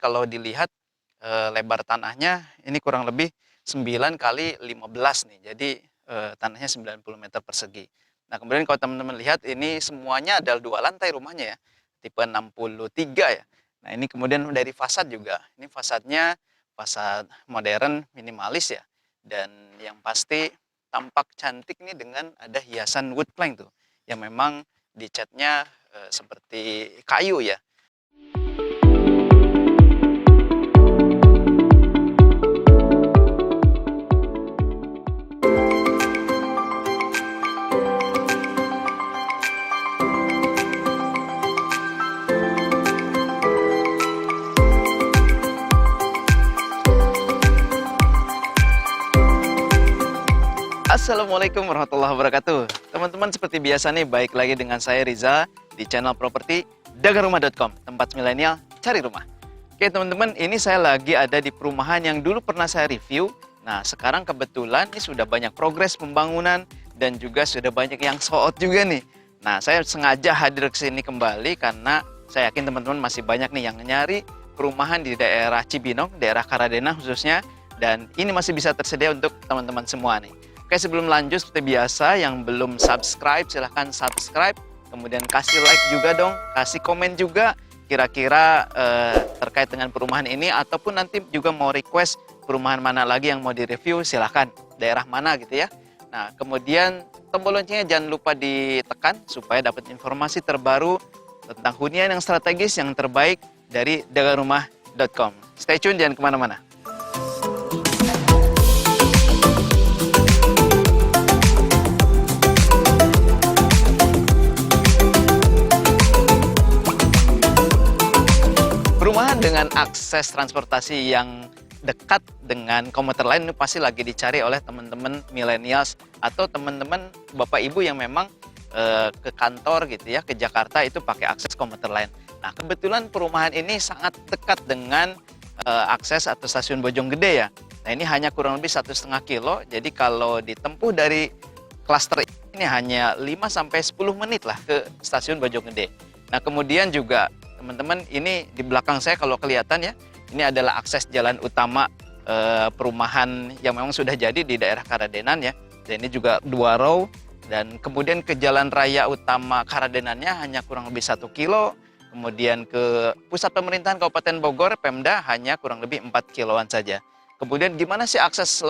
kalau dilihat lebar tanahnya ini kurang lebih 9 kali 15 nih. Jadi tanahnya 90 meter persegi. Nah, kemudian kalau teman-teman lihat ini semuanya adalah 2 lantai rumahnya ya. Tipe 63 ya. Nah, ini kemudian dari fasad juga. Ini fasadnya fasad modern minimalis ya. Dan yang pasti tampak cantik nih dengan ada hiasan wood plank tuh. Yang memang dicatnya seperti kayu ya. Assalamualaikum warahmatullahi wabarakatuh. Teman-teman, seperti biasa nih, baik lagi dengan saya Riza di channel properti dagangrumah.com, tempat milenial cari rumah. Oke teman-teman, ini saya lagi ada di perumahan yang dulu pernah saya review. Nah, sekarang kebetulan ini sudah banyak progres pembangunan dan juga sudah banyak yang sold juga nih. Nah, saya sengaja hadir ke sini kembali karena saya yakin teman-teman masih banyak nih yang nyari perumahan di daerah Cibinong, daerah Karadena khususnya, dan ini masih bisa tersedia untuk teman-teman semua nih. Oke, sebelum lanjut seperti biasa, yang belum subscribe silahkan subscribe, kemudian kasih like juga dong, kasih komen juga kira-kira terkait dengan perumahan ini, ataupun nanti juga mau request perumahan mana lagi yang mau direview, silahkan, daerah mana gitu ya. Nah, kemudian tombol loncengnya jangan lupa ditekan supaya dapat informasi terbaru tentang hunian yang strategis yang terbaik dari dagangrumah.com. Stay tune, jangan kemana-mana. Perumahan dengan akses transportasi yang dekat dengan komuter lain ini pasti lagi dicari oleh teman-teman millennials atau teman-teman bapak ibu yang memang ke kantor gitu ya, ke Jakarta itu pakai akses komuter lain. Nah, kebetulan perumahan ini sangat dekat dengan akses atau stasiun Bojonggede ya. Nah, ini hanya kurang lebih 1,5 kilo. Jadi kalau ditempuh dari klaster ini hanya 5-10 menit lah ke stasiun Bojonggede. Nah, kemudian juga teman-teman, ini di belakang saya kalau kelihatan ya, ini adalah akses jalan utama perumahan yang memang sudah jadi di daerah Karadenan ya. Dan ini juga 2 row, dan kemudian ke jalan raya utama Karadenannya hanya kurang lebih 1 kilo. Kemudian ke pusat pemerintahan Kabupaten Bogor, Pemda, hanya kurang lebih 4 kiloan saja. Kemudian gimana sih akses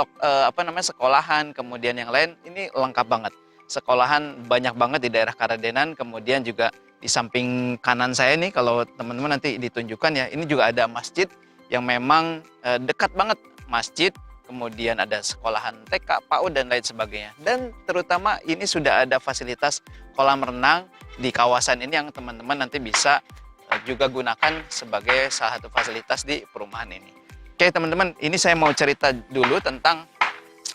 sekolahan, kemudian yang lain, ini lengkap banget. Sekolahan banyak banget di daerah Karadenan, kemudian juga di samping kanan saya nih, kalau teman-teman nanti ditunjukkan ya, ini juga ada masjid yang memang dekat banget masjid, kemudian ada sekolahan TK, PAUD, dan lain sebagainya. Dan terutama ini sudah ada fasilitas kolam renang di kawasan ini yang teman-teman nanti bisa juga gunakan sebagai salah satu fasilitas di perumahan ini. Oke teman-teman, ini saya mau cerita dulu tentang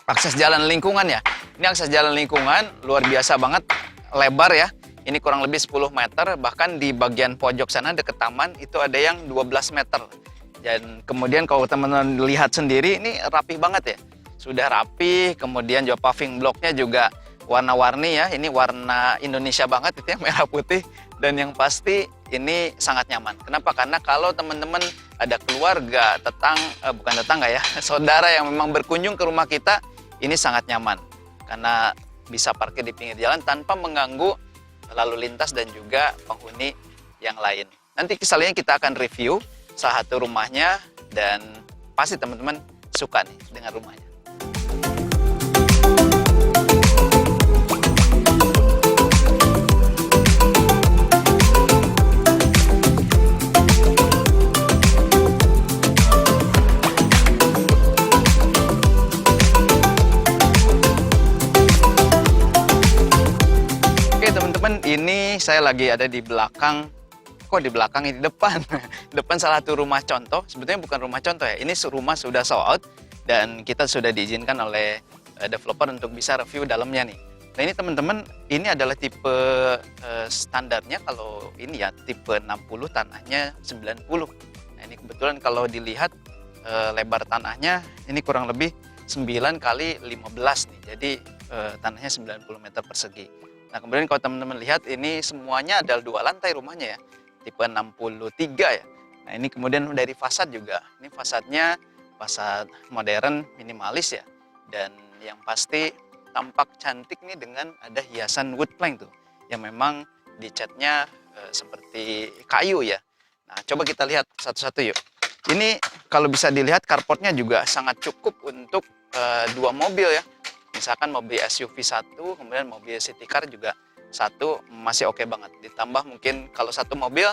akses jalan lingkungan ya. Ini akses jalan lingkungan luar biasa banget, lebar ya. Ini kurang lebih 10 meter, bahkan di bagian pojok sana deket taman itu ada yang 12 meter. Dan kemudian kalau teman-teman lihat sendiri ini rapi banget ya. Sudah rapi, kemudian juga paving blocknya juga warna-warni ya. Ini warna Indonesia banget itu ya, merah putih. Dan yang pasti ini sangat nyaman. Kenapa? Karena kalau teman-teman ada keluarga, bukan tetangga ya, saudara yang memang berkunjung ke rumah kita, ini sangat nyaman. Karena bisa parkir di pinggir jalan tanpa mengganggu lalu lintas dan juga penghuni yang lain. Nanti misalnya kita akan review salah satu rumahnya dan pasti teman-teman suka nih dengan rumahnya. Ini saya lagi ada di belakang, di belakang ini, di depan. Depan salah satu rumah contoh, sebetulnya bukan rumah contoh ya, ini rumah sudah sold out dan kita sudah diizinkan oleh developer untuk bisa review dalamnya nih. Nah ini teman-teman, ini adalah tipe standarnya, kalau ini ya tipe 60, tanahnya 90. Nah ini kebetulan kalau dilihat lebar tanahnya ini kurang lebih 9 kali 15 nih, jadi tanahnya 90 meter persegi. Nah kemudian kalau teman-teman lihat ini semuanya adalah 2 lantai rumahnya ya, tipe 63 ya. Nah ini kemudian dari fasad juga, ini fasadnya fasad modern, minimalis ya, dan yang pasti tampak cantik nih dengan ada hiasan wood plank tuh, yang memang dicatnya seperti kayu ya. Nah coba kita lihat satu-satu yuk. Ini kalau bisa dilihat carportnya juga sangat cukup untuk dua mobil ya. Misalkan mobil SUV satu, kemudian mobil city car juga satu, masih oke banget. Ditambah mungkin kalau satu mobil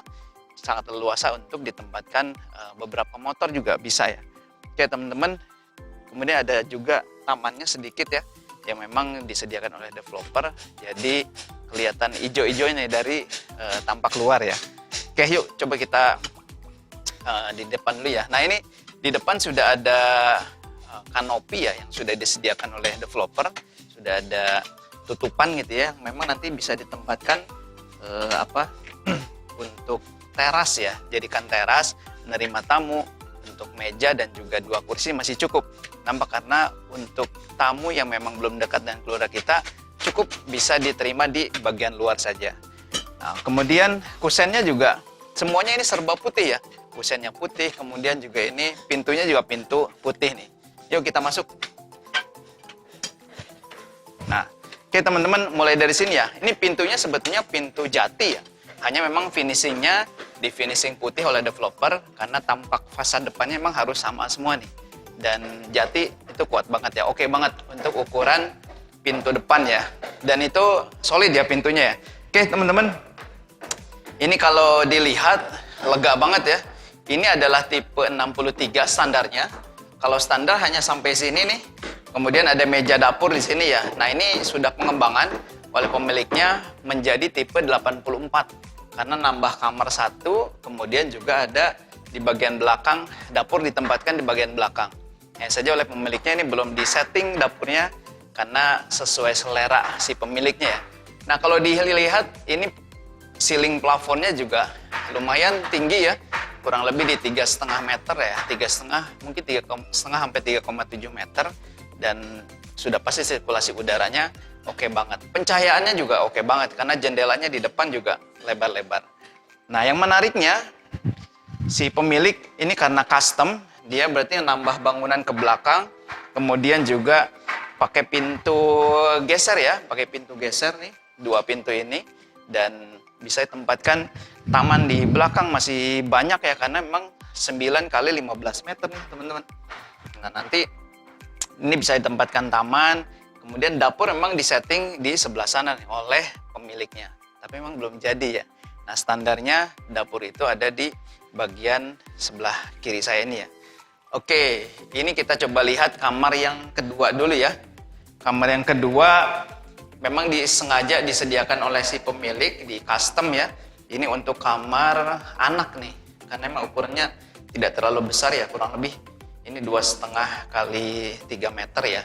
sangat leluasa untuk ditempatkan beberapa motor juga bisa ya. Oke teman-teman, kemudian ada juga tamannya sedikit ya, yang memang disediakan oleh developer, jadi kelihatan hijau-hijaunya dari tampak luar ya. Oke yuk coba kita di depan dulu ya. Nah ini di depan sudah ada kanopi ya yang sudah disediakan oleh developer, sudah ada tutupan gitu ya, memang nanti bisa ditempatkan untuk teras ya, jadikan teras, menerima tamu, untuk meja dan juga dua kursi masih cukup. Nampak karena untuk tamu yang memang belum dekat dengan keluarga kita, cukup bisa diterima di bagian luar saja. Nah, kemudian kusennya juga semuanya ini serba putih ya, kusennya putih, kemudian juga ini pintunya juga pintu putih nih. Yuk kita masuk. Nah, oke teman-teman, mulai dari sini ya. Ini pintunya sebetulnya pintu jati ya. Hanya memang finishingnya di finishing putih oleh developer karena tampak fasad depannya memang harus sama semua nih. Dan jati itu kuat banget ya, oke banget untuk ukuran pintu depan ya. Dan itu solid ya pintunya ya. Oke teman-teman, ini kalau dilihat lega banget ya. Ini adalah tipe 63 standarnya. Kalau standar hanya sampai sini nih. Kemudian ada meja dapur di sini ya. Nah ini sudah pengembangan oleh pemiliknya menjadi tipe 84. Karena nambah kamar satu, kemudian juga ada di bagian belakang, dapur ditempatkan di bagian belakang. Hanya saja oleh pemiliknya ini belum disetting dapurnya karena sesuai selera si pemiliknya ya. Nah kalau dilihat ini ceiling plafonnya juga lumayan tinggi ya. Kurang lebih di 3,5 meter ya, 3,5 mungkin 3,5 sampai 3,7 meter, dan sudah pasti sirkulasi udaranya oke banget. Pencahayaannya juga oke banget karena jendelanya di depan juga lebar-lebar. Nah yang menariknya si pemilik ini karena custom, dia berarti nambah bangunan ke belakang, kemudian juga pakai pintu geser ya, pakai pintu geser nih, dua pintu ini, dan bisa ditempatkan taman di belakang masih banyak ya, karena memang 9 kali 15 meter nih teman-teman. Nah nanti ini bisa ditempatkan taman, kemudian dapur memang disetting di sebelah sana nih oleh pemiliknya, tapi memang belum jadi ya. Nah standarnya dapur itu ada di bagian sebelah kiri saya ini ya. Oke, ini kita coba lihat kamar yang kedua dulu ya. Kamar yang kedua memang disengaja disediakan oleh si pemilik di custom ya. Ini untuk kamar anak nih, karena memang ukurannya tidak terlalu besar ya, kurang lebih ini 2,5 kali 3 meter ya,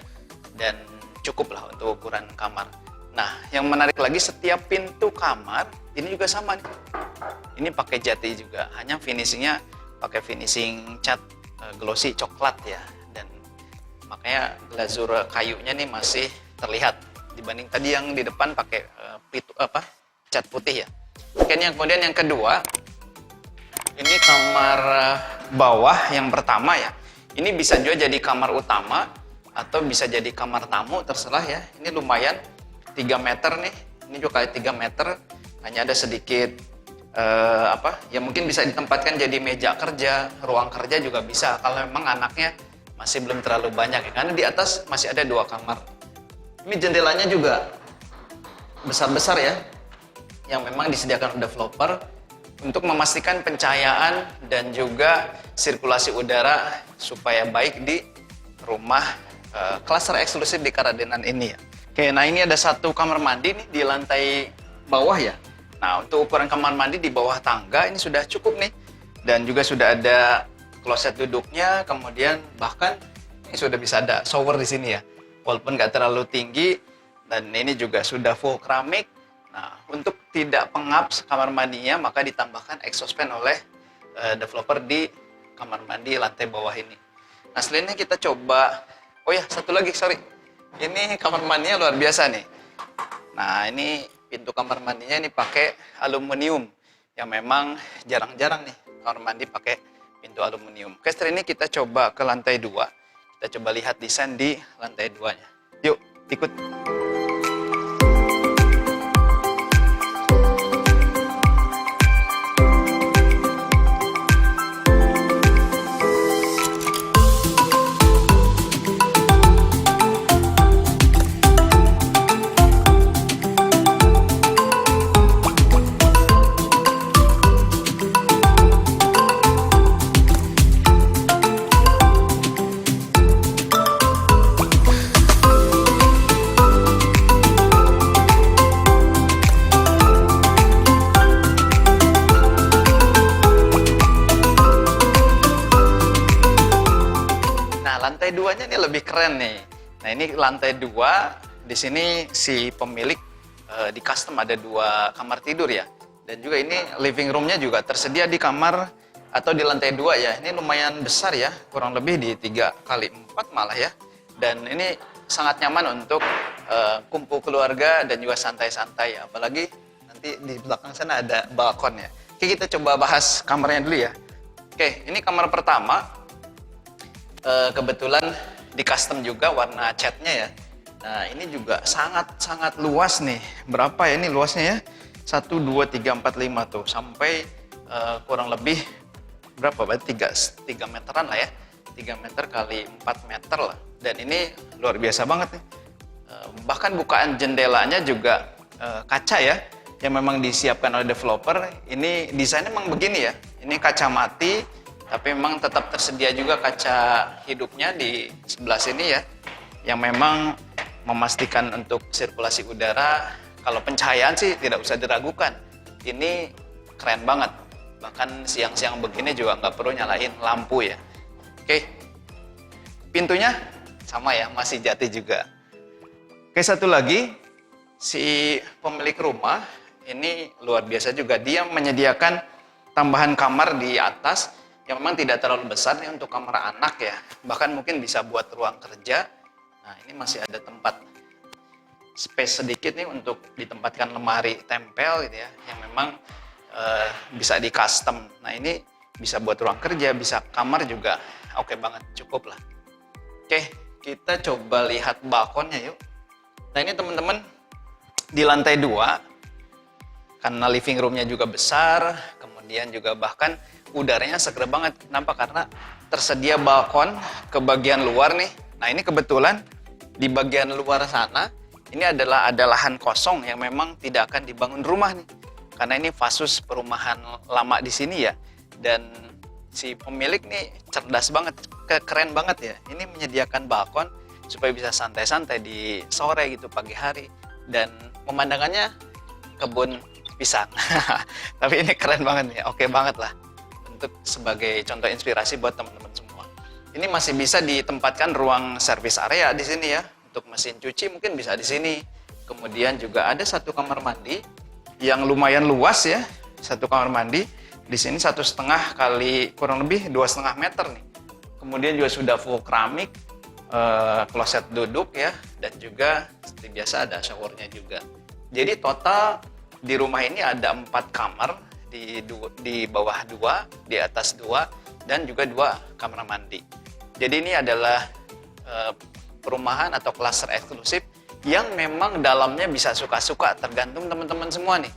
dan cukup lah untuk ukuran kamar. Nah yang menarik lagi, setiap pintu kamar ini juga sama nih, ini pakai jati juga, hanya finishingnya pakai finishing cat glossy coklat ya, dan makanya glazur kayunya nih masih terlihat dibanding tadi yang di depan pakai cat putih ya. Oke, kemudian yang kedua, ini kamar bawah yang pertama ya. Ini bisa juga jadi kamar utama atau bisa jadi kamar tamu, terserah ya. Ini lumayan 3 meter nih. Ini juga kali 3 meter. Hanya ada sedikit ya mungkin bisa ditempatkan jadi meja kerja, ruang kerja juga bisa kalau memang anaknya masih belum terlalu banyak ya. Karena di atas masih ada 2 kamar. Ini jendelanya juga besar-besar ya, yang memang disediakan developer untuk memastikan pencahayaan dan juga sirkulasi udara supaya baik di rumah klaster eksklusif di Karadenan ini ya. Oke, nah ini ada satu kamar mandi nih di lantai bawah ya. Nah untuk ukuran kamar mandi di bawah tangga ini sudah cukup nih, dan juga sudah ada kloset duduknya, kemudian bahkan ini sudah bisa ada shower di sini ya, walaupun nggak terlalu tinggi, dan ini juga sudah full keramik. Nah, untuk tidak pengap kamar mandinya, maka ditambahkan exhaust fan oleh developer di kamar mandi lantai bawah ini. Nah, selanjutnya kita coba, oh ya, satu lagi, sorry. Ini kamar mandinya luar biasa nih. Nah, ini pintu kamar mandinya ini pakai aluminium, yang memang jarang-jarang nih kamar mandi pakai pintu aluminium. Oke, setelah ini kita coba ke lantai 2. Kita coba lihat desain di lantai 2-nya. Yuk, ikut. Lantai 2-nya ini lebih keren nih. Nah, ini lantai 2, di sini si pemilik di custom ada 2 kamar tidur ya. Dan juga ini living room-nya juga tersedia di kamar atau di lantai 2 ya. Ini lumayan besar ya, kurang lebih di 3x4 malah ya. Dan ini sangat nyaman untuk kumpul keluarga dan juga santai-santai. Apalagi nanti di belakang sana ada balkon ya. Oke, kita coba bahas kamarnya dulu ya. Oke, ini kamar pertama. Kebetulan di custom juga warna catnya ya. Nah, ini juga sangat luas nih. Berapa ya ini luasnya ya? 1, 2, 3, 4, 5 tuh. Sampai kurang lebih berapa? Berarti 3 meteran lah ya. 3 meter kali 4 meter lah. Dan ini luar biasa banget nih. Bahkan bukaan jendelanya juga kaca ya. Yang memang disiapkan oleh developer. Ini desainnya memang begini ya. Ini kaca mati. Tapi memang tetap tersedia juga kaca hidupnya di sebelah sini ya, yang memang memastikan untuk sirkulasi udara. Kalau pencahayaan sih tidak usah diragukan, ini keren banget. Bahkan siang-siang begini juga nggak perlu nyalain lampu ya. Oke, pintunya sama ya, masih jati juga. Oke, satu lagi, si pemilik rumah ini luar biasa juga. Dia menyediakan tambahan kamar di atas yang memang tidak terlalu besar nih untuk kamar anak ya. Bahkan mungkin bisa buat ruang kerja. Nah, ini masih ada tempat space sedikit nih untuk ditempatkan lemari tempel gitu ya, yang memang bisa di custom. Nah, ini bisa buat ruang kerja, bisa kamar juga. Oke banget, cukup lah. Oke, kita coba lihat balkonnya yuk. Nah, ini teman-teman di lantai 2, karena living room-nya juga besar, kemudian juga bahkan udaranya seger banget. Kenapa? Karena tersedia balkon ke bagian luar nih. Nah, ini kebetulan di bagian luar sana ini ada lahan kosong yang memang tidak akan dibangun rumah nih. Karena ini fasus perumahan lama di sini ya. Dan si pemilik nih cerdas banget, keren banget ya. Ini menyediakan balkon supaya bisa santai-santai di sore gitu, pagi hari. Dan pemandangannya kebun pisang. Tapi ini keren banget nih, oke banget lah. Untuk sebagai contoh inspirasi buat teman-teman semua. Ini masih bisa ditempatkan ruang service area di sini ya. Untuk mesin cuci mungkin bisa di sini. Kemudian juga ada 1 kamar mandi yang lumayan luas ya. 1 kamar mandi di sini 1,5 kali kurang lebih 2,5 meter nih. Kemudian juga sudah full keramik, kloset duduk ya, dan juga seperti biasa ada showernya juga. Jadi total di rumah ini ada 4 kamar. Di bawah 2, di atas 2, dan juga 2 kamar mandi. Jadi ini adalah perumahan atau klaster eksklusif yang memang dalamnya bisa suka-suka, tergantung teman-teman semua nih.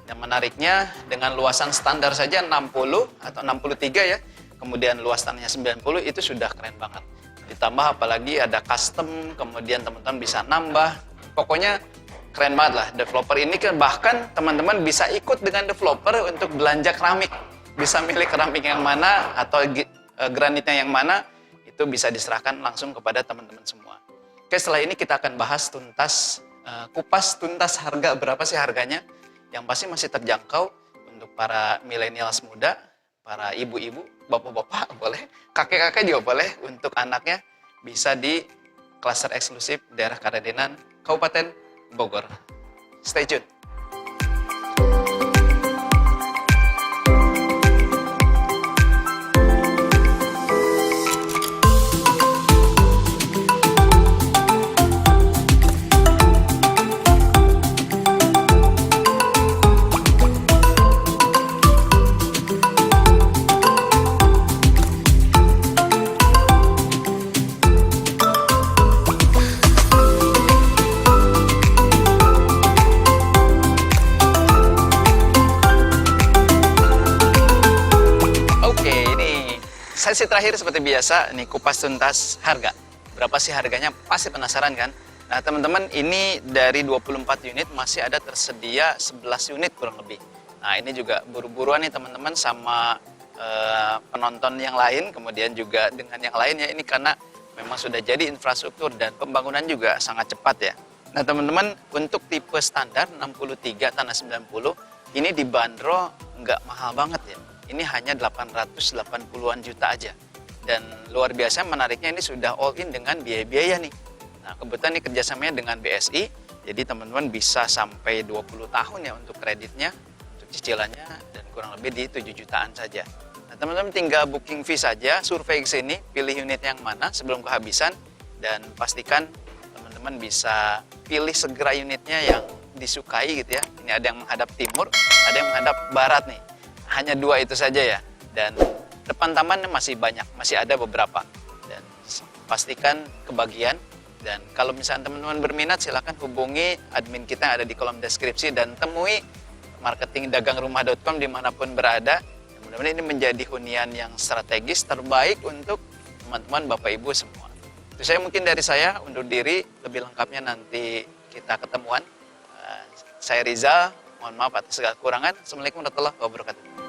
Yang menariknya dengan luasan standar saja 60 atau 63 ya, kemudian luas tanahnya 90, itu sudah keren banget. Ditambah apalagi ada custom, kemudian teman-teman bisa nambah. Pokoknya keren banget lah. Developer ini kan bahkan teman-teman bisa ikut dengan developer untuk belanja keramik. Bisa milih keramik yang mana atau granitnya yang mana, itu bisa diserahkan langsung kepada teman-teman semua. Oke, setelah ini kita akan bahas tuntas, kupas tuntas harga, berapa sih harganya. Yang pasti masih terjangkau untuk para millennials muda, para ibu-ibu, bapak-bapak boleh, kakek-kakek juga boleh, untuk anaknya bisa di klaster eksklusif daerah Karadenan, Kabupaten Bogor. Stay tune. Sesi terakhir seperti biasa, nih kupas tuntas harga. Berapa sih harganya? Pasti penasaran kan? Nah teman-teman, ini dari 24 unit masih ada tersedia 11 unit kurang lebih. Nah ini juga buru-buruan nih teman-teman sama penonton yang lain, kemudian juga dengan yang lainnya ini karena memang sudah jadi infrastruktur dan pembangunan juga sangat cepat ya. Nah teman-teman, untuk tipe standar 63 tanah 90 ini dibanderol nggak mahal banget ya. Ini hanya 880-an juta aja. Dan luar biasa menariknya ini sudah all in dengan biaya-biaya nih. Nah kebetulan ini kerjasamanya dengan BSI, jadi teman-teman bisa sampai 20 tahun ya untuk kreditnya, untuk cicilannya, dan kurang lebih di 7 jutaan saja. Nah teman-teman tinggal booking fee saja, survei ke sini, pilih unit yang mana sebelum kehabisan, dan pastikan teman-teman bisa pilih segera unitnya yang disukai gitu ya. Ini ada yang menghadap timur, ada yang menghadap barat nih. Hanya 2 itu saja ya. Dan depan taman masih banyak, masih ada beberapa. Dan pastikan kebagian. Dan kalau misalnya teman-teman berminat, silakan hubungi admin kita yang ada di kolom deskripsi dan temui marketingdagangrumah.com dimanapun berada. Mudah-mudahan ini menjadi hunian yang strategis terbaik untuk teman-teman Bapak Ibu semua. Itu saya mungkin dari saya undur diri, lebih lengkapnya nanti kita ketemuan. Saya Rizal, mohon maaf atas segala kekurangan. Assalamualaikum warahmatullahi wabarakatuh.